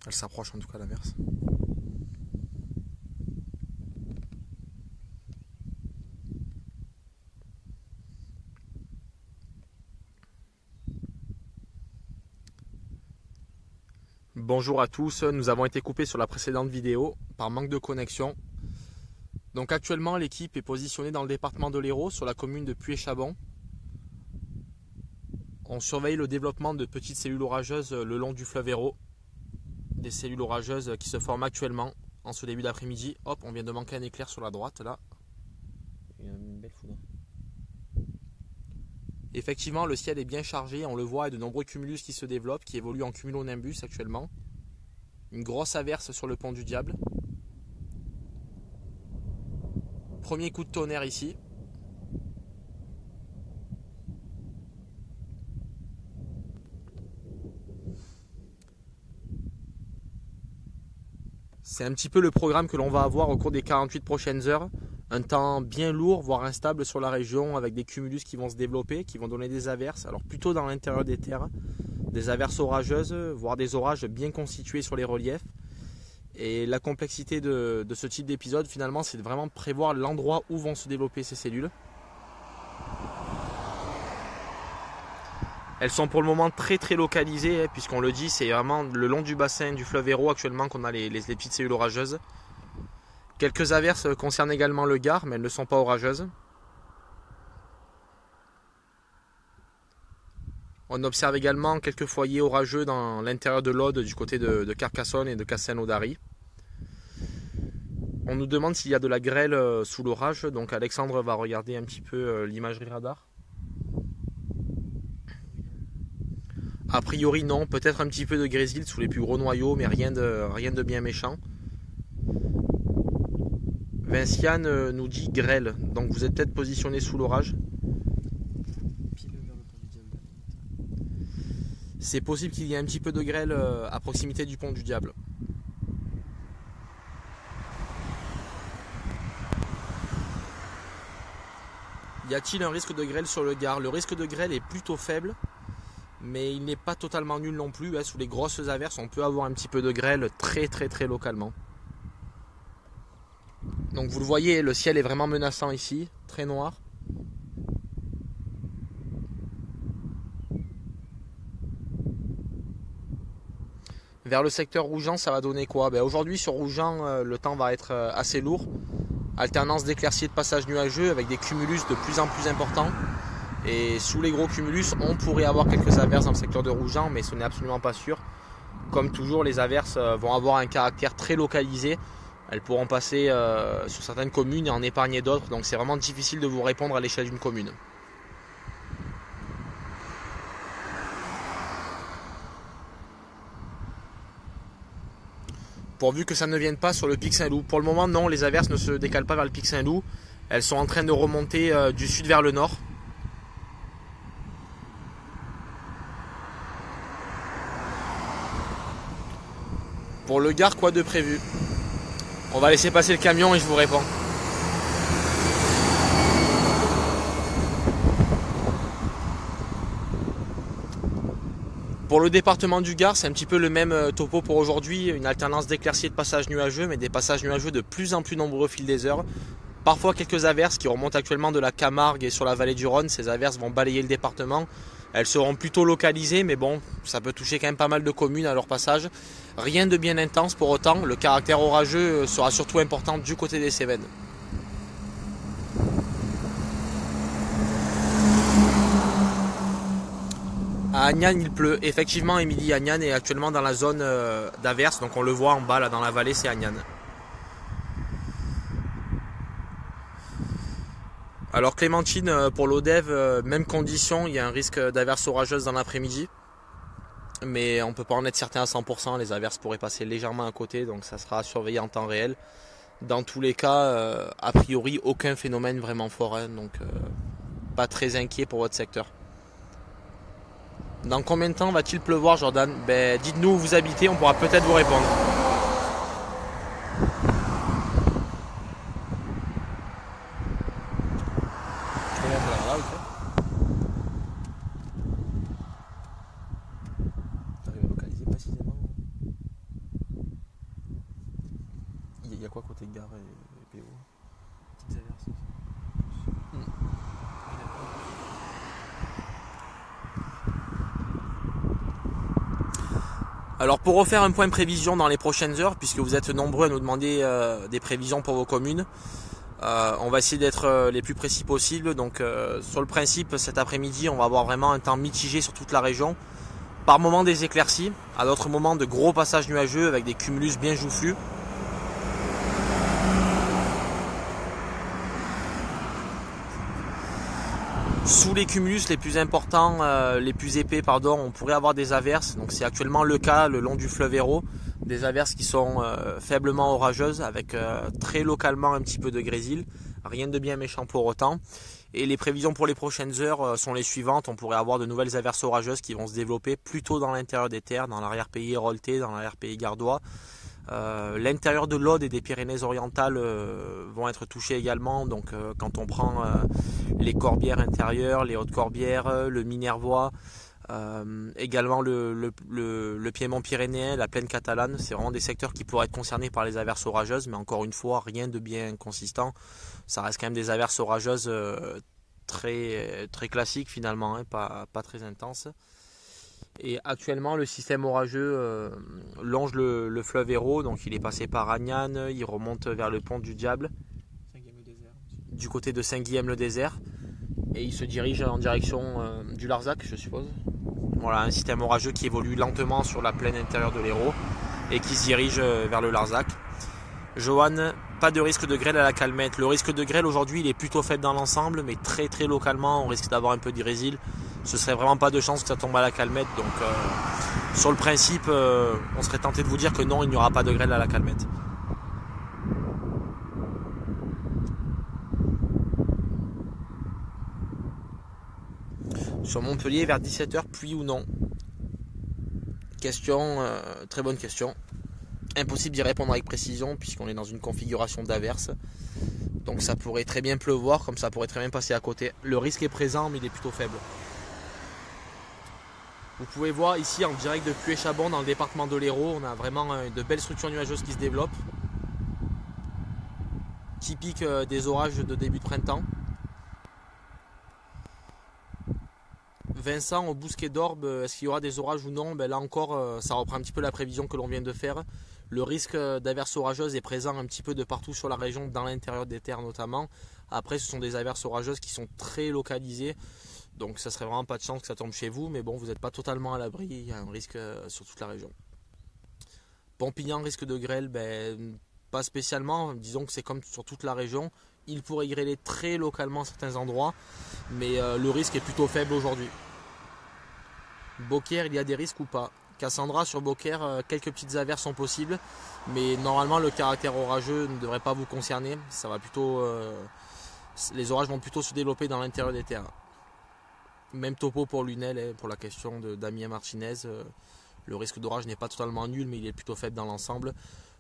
Elle s'approche en tout cas l'averse. Bonjour à tous, nous avons été coupés sur la précédente vidéo par manque de connexion. Donc actuellement l'équipe est positionnée dans le département de l'Hérault sur la commune de Puy-et-Chabon. On surveille le développement de petites cellules orageuses le long du fleuve Hérault. Des cellules orageuses qui se forment actuellement en ce début d'après-midi. Hop, on vient de manquer un éclair sur la droite là. Il y a une belle foudre. Effectivement, le ciel est bien chargé, on le voit, et de nombreux cumulus qui se développent, qui évoluent en cumulonimbus actuellement. Une grosse averse sur le pont du Diable. Premier coup de tonnerre ici. C'est un petit peu le programme que l'on va avoir au cours des 48 prochaines heures. Un temps bien lourd, voire instable sur la région, avec des cumulus qui vont se développer, qui vont donner des averses, alors plutôt dans l'intérieur des terres, des averses orageuses, voire des orages bien constitués sur les reliefs. Et la complexité de ce type d'épisode, finalement, c'est de vraiment prévoir l'endroit où vont se développer ces cellules. Elles sont pour le moment très localisées, puisqu'on le dit, c'est vraiment le long du bassin du fleuve Hérault actuellement qu'on a les petites cellules orageuses. Quelques averses concernent également le Gard, mais elles ne sont pas orageuses. On observe également quelques foyers orageux dans l'intérieur de l'Aude, du côté de Carcassonne et de Cassagne-Audary. On nous demande s'il y a de la grêle sous l'orage, donc Alexandre va regarder un petit peu l'imagerie radar. A priori non, peut-être un petit peu de grésil sous les plus gros noyaux, mais rien de bien méchant. Vinciane nous dit grêle, donc vous êtes peut-être positionné sous l'orage. C'est possible qu'il y ait un petit peu de grêle à proximité du pont du Diable. Y a-t-il un risque de grêle sur le Gard? Le risque de grêle est plutôt faible, mais il n'est pas totalement nul non plus. Sous les grosses averses, on peut avoir un petit peu de grêle très localement. Donc vous le voyez, le ciel est vraiment menaçant ici, très noir. Vers le secteur Rougeant, ça va donner quoi? Aujourd'hui sur Rougeant, le temps va être assez lourd. Alternance d'éclaircies et de passages nuageux avec des cumulus de plus en plus importants. Et sous les gros cumulus, on pourrait avoir quelques averses dans le secteur de Rougeant, mais ce n'est absolument pas sûr. Comme toujours, les averses vont avoir un caractère très localisé. Elles pourront passer sur certaines communes et en épargner d'autres, donc c'est vraiment difficile de vous répondre à l'échelle d'une commune. Pourvu que ça ne vienne pas sur le pic Saint-Loup. Pour le moment, non, les averses ne se décalent pas vers le pic Saint-Loup. Elles sont en train de remonter du sud vers le nord. Pour le Gard, quoi de prévu? On va laisser passer le camion et je vous réponds. Pour le département du Gard, c'est un petit peu le même topo pour aujourd'hui. Une alternance d'éclaircies et de passages nuageux, mais des passages nuageux de plus en plus nombreux au fil des heures. Parfois quelques averses qui remontent actuellement de la Camargue et sur la vallée du Rhône. Ces averses vont balayer le département. Elles seront plutôt localisées, mais bon, ça peut toucher quand même pas mal de communes à leur passage. Rien de bien intense pour autant. Le caractère orageux sera surtout important du côté des Cévennes. À Agnan, il pleut. Effectivement, Émilie, Agnan est actuellement dans la zone d'averse. Donc on le voit en bas, là, dans la vallée, c'est Agnan. Alors Clémentine, pour l'Odève, même condition, il y a un risque d'averse orageuse dans l'après-midi. Mais on ne peut pas en être certain à 100%, les averses pourraient passer légèrement à côté, donc ça sera à surveiller en temps réel. Dans tous les cas, a priori, aucun phénomène vraiment fort, donc pas très inquiet pour votre secteur. Dans combien de temps va-t-il pleuvoir, Jordan? Dites-nous où vous habitez, on pourra peut-être vous répondre. T'arrives à localiser précisément? Gare et PO. Petites averses. Alors pour refaire un point de prévision dans les prochaines heures, puisque vous êtes nombreux à nous demander des prévisions pour vos communes, on va essayer d'être les plus précis possible. Donc sur le principe, cet après-midi, on va avoir vraiment un temps mitigé sur toute la région. Par moments des éclaircies, à d'autres moments de gros passages nuageux avec des cumulus bien joufflus. Sous les cumulus les plus importants, les plus épais, on pourrait avoir des averses. Donc c'est actuellement le cas le long du fleuve Hérault. Des averses qui sont faiblement orageuses avec très localement un petit peu de grésil. Rien de bien méchant pour autant. Et les prévisions pour les prochaines heures sont les suivantes. On pourrait avoir de nouvelles averses orageuses qui vont se développer plutôt dans l'intérieur des terres, dans l'arrière-pays héroltais, dans l'arrière-pays gardois. L'intérieur de l'Aude et des Pyrénées-Orientales vont être touchés également. Donc quand on prend les Corbières intérieures, les Hautes-Corbières, le Minervois, également le Piémont pyrénéen, la plaine catalane, c'est vraiment des secteurs qui pourraient être concernés par les averses orageuses, mais encore une fois, rien de bien consistant. Ça reste quand même des averses orageuses très classiques finalement, pas très intenses. Et actuellement, le système orageux longe le fleuve Hérault, donc il est passé par Agnan, il remonte vers le pont du Diable, du côté de Saint-Guilhem-le-Désert, et il se dirige en direction du Larzac, je suppose. Voilà, un système orageux qui évolue lentement sur la plaine intérieure de l'Hérault et qui se dirige vers le Larzac. Johan, pas de risque de grêle à la Calmette. Le risque de grêle aujourd'hui, il est plutôt faible dans l'ensemble, mais très localement, on risque d'avoir un peu de grésil. Ce serait vraiment pas de chance que ça tombe à la Calmette. Donc, sur le principe, on serait tenté de vous dire que non, il n'y aura pas de grêle à la Calmette. Sur Montpellier, vers 17h, pluie ou non? Question, très bonne question. Impossible d'y répondre avec précision puisqu'on est dans une configuration d'averse. Donc ça pourrait très bien pleuvoir comme ça pourrait très bien passer à côté. Le risque est présent mais il est plutôt faible. Vous pouvez voir ici en direct de Puy-et-Chabon dans le département de l'Hérault, on a vraiment de belles structures nuageuses qui se développent. Typique des orages de début de printemps. Vincent, au Bousquet d'Orbe, est-ce qu'il y aura des orages ou non? Là encore, ça reprend un petit peu la prévision que l'on vient de faire. Le risque d'averses orageuses est présent un petit peu de partout sur la région, dans l'intérieur des terres notamment. Après, ce sont des averses orageuses qui sont très localisées. Donc ça serait vraiment pas de chance que ça tombe chez vous. Mais bon, vous n'êtes pas totalement à l'abri. Il y a un risque sur toute la région. Pompignan, risque de grêle, pas spécialement. Disons que c'est comme sur toute la région. Il pourrait grêler très localement à certains endroits. Mais le risque est plutôt faible aujourd'hui. Beaucaire, il y a des risques ou pas? Cassandra, sur Beaucaire, quelques petites averses sont possibles, mais normalement le caractère orageux ne devrait pas vous concerner. Ça va plutôt, les orages vont plutôt se développer dans l'intérieur des terres. Même topo pour Lunel, pour la question de Damien Martinez. Le risque d'orage n'est pas totalement nul, mais il est plutôt faible dans l'ensemble.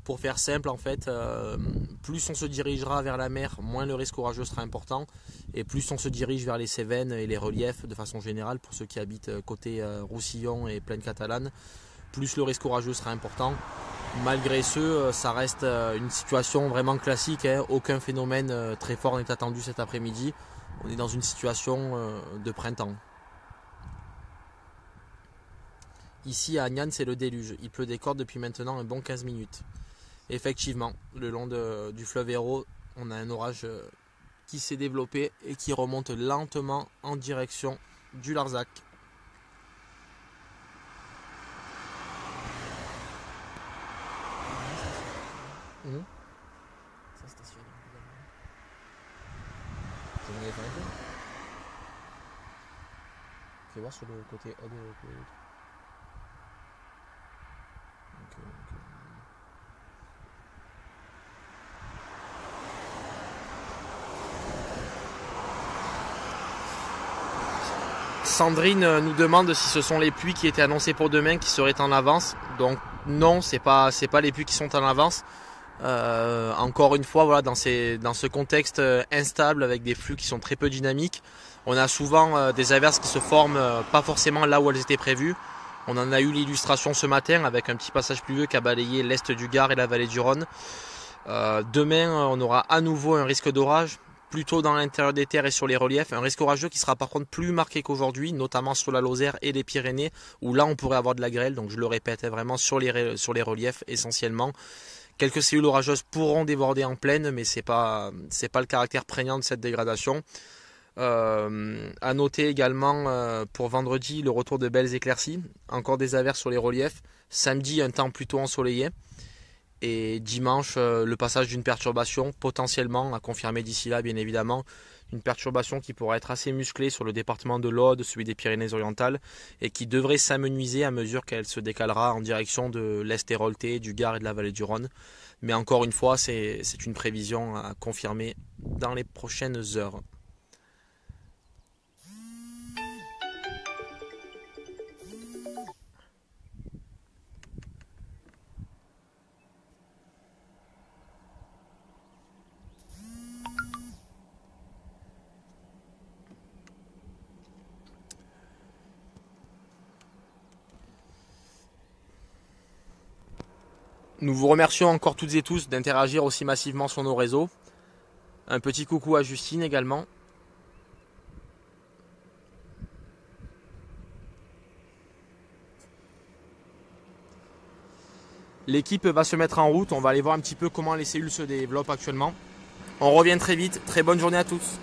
Pour faire simple, en fait, plus on se dirigera vers la mer, moins le risque orageux sera important. Et plus on se dirige vers les Cévennes et les reliefs de façon générale, pour ceux qui habitent côté Roussillon et plaine catalane, plus le risque orageux sera important. Malgré ce, ça reste une situation vraiment classique. Aucun phénomène très fort n'est attendu cet après-midi. On est dans une situation de printemps. Ici à Agnan, c'est le déluge. Il pleut des cordes depuis maintenant un bon 15 minutes. Effectivement, le long du fleuve Hérault, on a un orage qui s'est développé et qui remonte lentement en direction du Larzac. Ça stationne évidemment. Je vais faire un peu. Fais voir sur le côté haut de l'autre. Sandrine nous demande si ce sont les pluies qui étaient annoncées pour demain qui seraient en avance. Donc non, c'est pas les pluies qui sont en avance. Encore une fois, voilà, dans ce contexte instable avec des flux qui sont très peu dynamiques, on a souvent des averses qui se forment pas forcément là où elles étaient prévues. On en a eu l'illustration ce matin avec un petit passage pluvieux qui a balayé l'est du Gard et la vallée du Rhône. Demain, on aura à nouveau un risque d'orage, plutôt dans l'intérieur des terres et sur les reliefs. Un risque orageux qui sera par contre plus marqué qu'aujourd'hui, notamment sur la Lozère et les Pyrénées, où là on pourrait avoir de la grêle. Donc je le répète, vraiment sur les reliefs essentiellement. Quelques cellules orageuses pourront déborder en plaine, mais c'est pas le caractère prégnant de cette dégradation. À noter également pour vendredi le retour de belles éclaircies, encore des averses sur les reliefs. Samedi, un temps plutôt ensoleillé. Et dimanche, le passage d'une perturbation potentiellement à confirmer d'ici là, bien évidemment. Une perturbation qui pourra être assez musclée sur le département de l'Aude, celui des Pyrénées-Orientales, et qui devrait s'amenuiser à mesure qu'elle se décalera en direction de l'Est héroltais, du Gard et de la vallée du Rhône. Mais encore une fois, c'est une prévision à confirmer dans les prochaines heures. Nous vous remercions encore toutes et tous d'interagir aussi massivement sur nos réseaux. Un petit coucou à Justine également. L'équipe va se mettre en route, on va aller voir un petit peu comment les cellules se développent actuellement. On revient très vite, très bonne journée à tous.